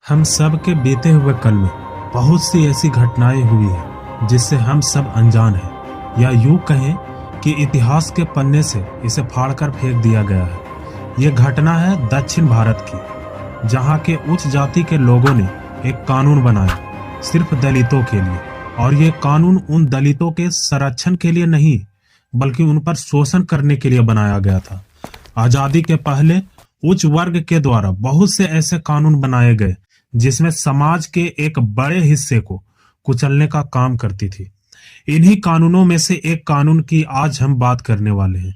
हम सब के बीते हुए कल में बहुत सी ऐसी घटनाएं हुई है जिससे हम सब अनजान हैं, या यूं कहें कि इतिहास के पन्ने से इसे फाड़कर फेंक दिया गया है। ये घटना है दक्षिण भारत की, जहां के उच्च जाति के लोगों ने एक कानून बनाया सिर्फ दलितों के लिए। और ये कानून उन दलितों के संरक्षण के लिए नहीं बल्कि उन पर शोषण करने के लिए बनाया गया था। आजादी के पहले उच्च वर्ग के द्वारा बहुत से ऐसे कानून बनाए गए जिसमें समाज के एक बड़े हिस्से को कुचलने का काम करती थी। इन्हीं कानूनों में से एक कानून की आज हम बात करने वाले हैं,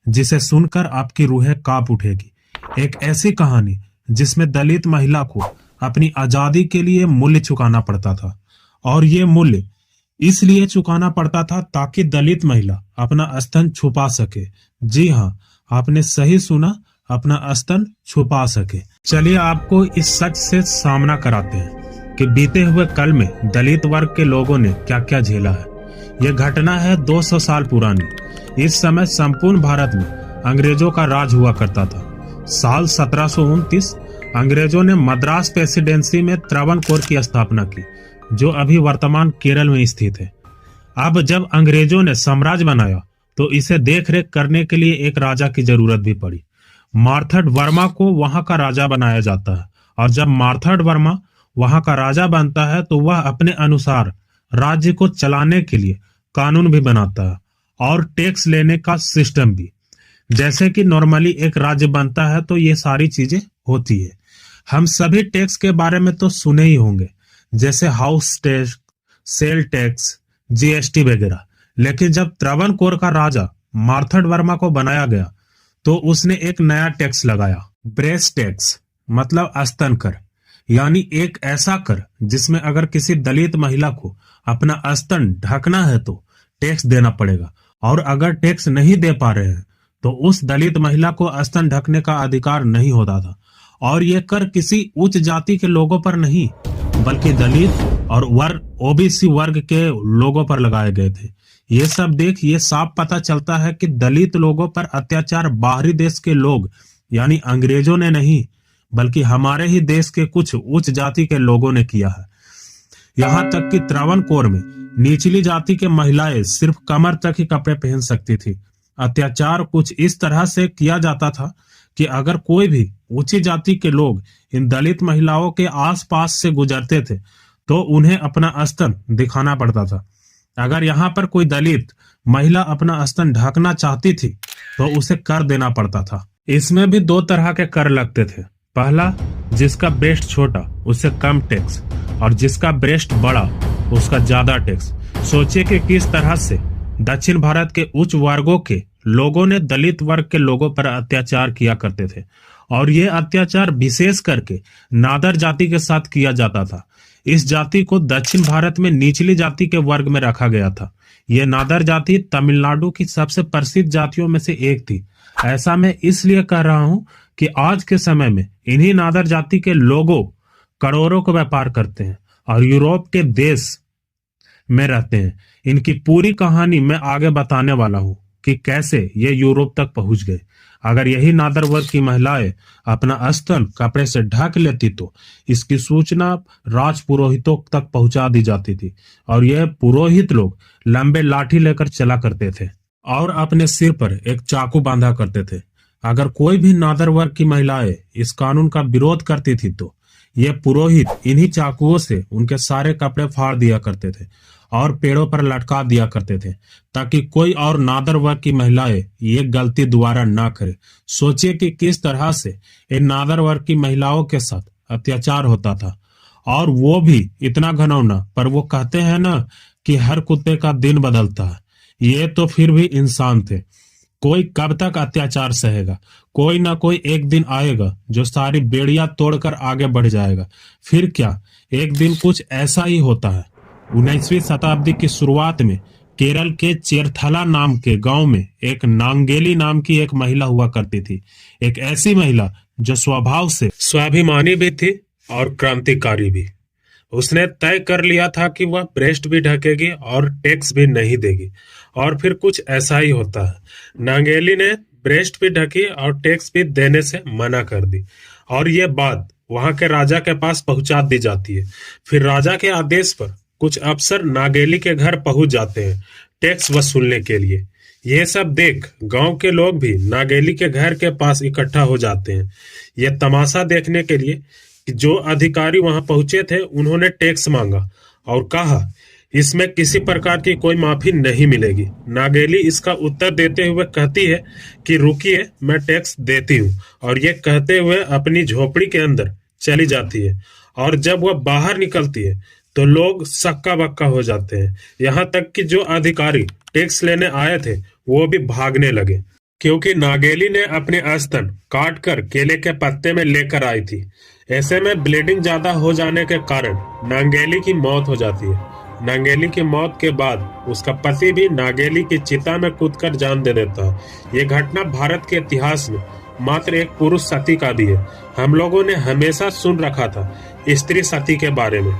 जिसे सुनकर आपकी रूहें कांप उठेगी। एक ऐसी कहानी जिसमें दलित महिला को अपनी आजादी के लिए मूल्य चुकाना पड़ता था, और ये मूल्य इसलिए चुकाना पड़ता था ताकि दलित महिला अपना स्तन छुपा सके। जी हाँ, आपने सही सुना, अपना स्तन छुपा सके। चलिए आपको इस सच से सामना कराते हैं कि बीते हुए कल में दलित वर्ग के लोगों ने क्या क्या झेला है। यह घटना है 200 साल पुरानी। इस समय संपूर्ण भारत में अंग्रेजों का राज हुआ करता था। साल 1729 अंग्रेजों ने मद्रास प्रेसिडेंसी में त्रावणकोर की स्थापना की, जो अभी वर्तमान केरल में स्थित है। अब जब अंग्रेजों ने साम्राज्य बनाया तो इसे देख रेख करने के लिए एक राजा की जरूरत भी पड़ी। मार्थड वर्मा को वहां का राजा बनाया जाता है, और जब मार्थड वर्मा वहां का राजा बनता है तो वह अपने अनुसार राज्य को चलाने के लिए कानून भी बनाता है और टैक्स लेने का सिस्टम भी। जैसे कि नॉर्मली एक राज्य बनता है तो ये सारी चीजें होती है। हम सभी टैक्स के बारे में तो सुने ही होंगे, जैसे house tax, sale tax, GST वगैरह। लेकिन जब त्रावणकोर का राजा मार्थड वर्मा को बनाया गया तो उसने एक नया टैक्स लगाया, ब्रेस्ट टैक्स, मतलब स्तन कर। यानी एक ऐसा कर जिसमें अगर किसी दलित महिला को अपना स्तन ढकना है तो टैक्स देना पड़ेगा, और अगर टैक्स नहीं दे पा रहे हैं तो उस दलित महिला को स्तन ढकने का अधिकार नहीं होता था। और ये कर किसी उच्च जाति के लोगों पर नहीं बल्कि दलित और ओबीसी वर्ग के लोगों पर लगाए गए थे। ये सब देख ये साफ पता चलता है कि दलित लोगों पर अत्याचार बाहरी देश के लोग यानी अंग्रेजों ने नहीं बल्कि हमारे ही देश के कुछ उच्च जाति के लोगों ने किया है। यहाँ तक कि त्रावणकोर में निचली जाति के महिलाएं सिर्फ कमर तक ही कपड़े पहन सकती थी। अत्याचार कुछ इस तरह से किया जाता था कि अगर कोई भी ऊंची जाति के लोग इन दलित महिलाओं के आसपास से गुजरते थे तो उन्हें अपना स्तन दिखाना पड़ता था। अगर यहाँ पर कोई दलित महिला अपना स्तन ढकना चाहती थी तो उसे कर देना पड़ता था। इसमें भी दो तरह के कर लगते थे। पहला, जिसका ब्रेस्ट छोटा उससे कम टैक्स, और जिसका ब्रेस्ट बड़ा उसका ज्यादा टैक्स। सोचिए कि किस तरह से दक्षिण भारत के उच्च वर्गों के लोगों ने दलित वर्ग के लोगों पर अत्याचार किया करते थे, और ये अत्याचार विशेष करके नादर जाति के साथ किया जाता था। इस जाति को दक्षिण भारत में निचली जाति के वर्ग में रखा गया था। ये नादर जाति तमिलनाडु की सबसे प्रसिद्ध जातियों में से एक थी। ऐसा मैं इसलिए कह रहा हूँ कि आज के समय में इन्हीं नादर जाति के लोगों करोड़ों का व्यापार करते हैं और यूरोप के देश में रहते हैं। इनकी पूरी कहानी मैं आगे बताने वाला हूँ कि कैसे ये यूरोप तक पहुंच गए। अगर यही नादर वर्ग की महिलाएं अपना स्तन कपड़े से ढक लेती तो इसकी सूचना राज पुरोहितों तक पहुंचा दी जाती थी, और यह पुरोहित लोग लंबे लाठी लेकर चला करते थे और अपने सिर पर एक चाकू बांधा करते थे। अगर कोई भी नादर वर्ग की महिलाएं इस कानून का विरोध करती थी तो ये पुरोहित इन्हीं चाकुओं से उनके सारे कपड़े फाड़ दिया करते थे और पेड़ों पर लटका दिया करते थे, ताकि कोई और नादर वर्ग की महिलाएं ये गलती दोबारा ना करे। सोचिए कि किस तरह से इन नादर वर्ग की महिलाओं के साथ अत्याचार होता था, और वो भी इतना घनौना। पर वो कहते हैं ना कि हर कुत्ते का दिन बदलता है, ये तो फिर भी इंसान थे। कोई कब तक अत्याचार सहेगा? कोई ना कोई एक दिन आएगा जो सारी बेड़ियां तोड़कर आगे बढ़ जाएगा। फिर क्या, एक दिन कुछ ऐसा ही होता है। 19वीं शताब्दी की शुरुआत में केरल के चेरथला नाम के गांव में एक नांगेली नाम की एक महिला हुआ करती थी। एक ऐसी महिला जो स्वभाव से स्वाभिमानी भी थी और क्रांतिकारी भी। उसने तय कर लिया था कि वह ब्रेस्ट भी ढकेगी और टैक्स भी नहीं देगी, और फिर कुछ ऐसा ही होता है। नांगेली ने ब्रेस्ट भी ढकी और टैक्स भी देने से मना कर दी, और ये बात वहां के राजा के पास पहुंचा दी जाती है। फिर राजा के आदेश पर कुछ अफसर नागेली के घर पहुंच जाते हैं टैक्स वसूलने के लिए। यह सब देख गांव के लोग भी नागेली के घर के पास इकट्ठा हो जाते हैं, यह तमाशा देखने के लिए कि जो अधिकारी वहां पहुंचे थे उन्होंने टैक्स मांगा और कहा इसमें किसी प्रकार की कोई माफी नहीं मिलेगी। नागेली इसका उत्तर देते हुए कहती है कि रुकिए, मैं टैक्स देती हूँ, और ये कहते हुए अपनी झोपड़ी के अंदर चली जाती है। और जब वह बाहर निकलती है तो लोग सक्का बक्का हो जाते हैं, यहाँ तक कि जो अधिकारी टैक्स लेने आए थे वो भी भागने लगे, क्योंकि नागेली ने अपने स्तन काट कर केले के पत्ते में लेकर आई थी। ऐसे में ब्लीडिंग ज्यादा हो जाने के कारण नागेली की मौत हो जाती है। नागेली की मौत के बाद उसका पति भी नागेली की चिता में कूदकर जान दे देता है। ये घटना भारत के इतिहास में मात्र एक पुरुष सती का भी है। हम लोगों ने हमेशा सुन रखा था स्त्री सती के बारे में,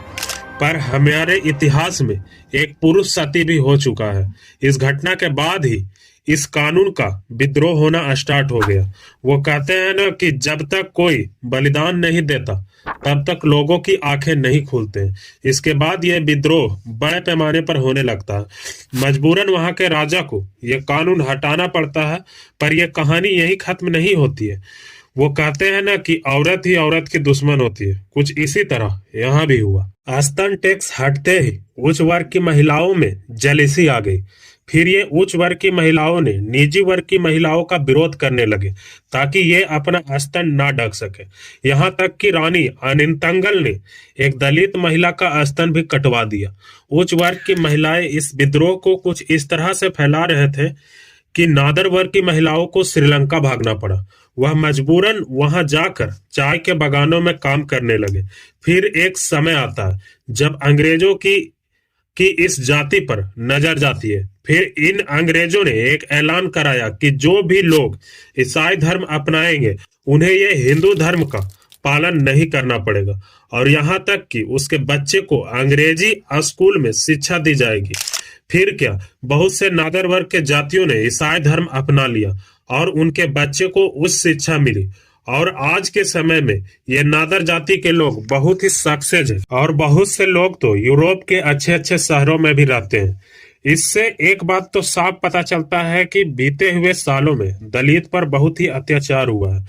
पर हमारे इतिहास में एक पुरुष सती भी हो चुका है। इस घटना के बाद ही इस कानून का विद्रोह होना स्टार्ट हो गया। वो कहते हैं ना कि जब तक कोई बलिदान नहीं देता तब तक लोगों की आंखें नहीं खुलते। इसके बाद यह विद्रोह बड़े पैमाने पर होने लगता है। मजबूरन वहां के राजा को यह कानून हटाना पड़ता है, पर यह कहानी यही खत्म नहीं होती है। वो कहते हैं ना कि औरत ही औरत की दुश्मन होती है, कुछ इसी तरह यहाँ भी हुआ। स्तन टैक्स हटते ही उच्च वर्ग की महिलाओं में जेलिसी आ गई। फिर ये उच्च वर्ग की महिलाओं ने निजी वर्ग की महिलाओं का विरोध करने लगे ताकि ये अपना स्तन ना ढक सके। यहाँ तक कि रानी अनितंगल ने एक दलित महिला का स्तन भी कटवा दिया। उच्च वर्ग की महिलाएं इस विद्रोह को कुछ इस तरह से फैला रहे थे कि नादर वर्ग की महिलाओं को श्रीलंका भागना पड़ा। वह मजबूरन वहां जाकर चाय के बागानों में काम करने लगे। फिर एक समय आता है जब अंग्रेजों की इस जाति पर नजर जाती है। फिर इन अंग्रेजों ने एक ऐलान कराया कि जो भी लोग ईसाई धर्म अपनाएंगे उन्हें यह हिंदू धर्म का पालन नहीं करना पड़ेगा, और यहाँ तक कि उसके बच्चे को अंग्रेजी स्कूल में शिक्षा दी जाएगी। फिर क्या, बहुत से नागर वर्ग के जातियों ने ईसाई धर्म अपना लिया और उनके बच्चे को उस शिक्षा मिली, और आज के समय में ये नादर जाति के लोग बहुत ही सक्सेस है, और बहुत से लोग तो यूरोप के अच्छे अच्छे शहरों में भी रहते हैं। इससे एक बात तो साफ पता चलता है कि बीते हुए सालों में दलित पर बहुत ही अत्याचार हुआ है।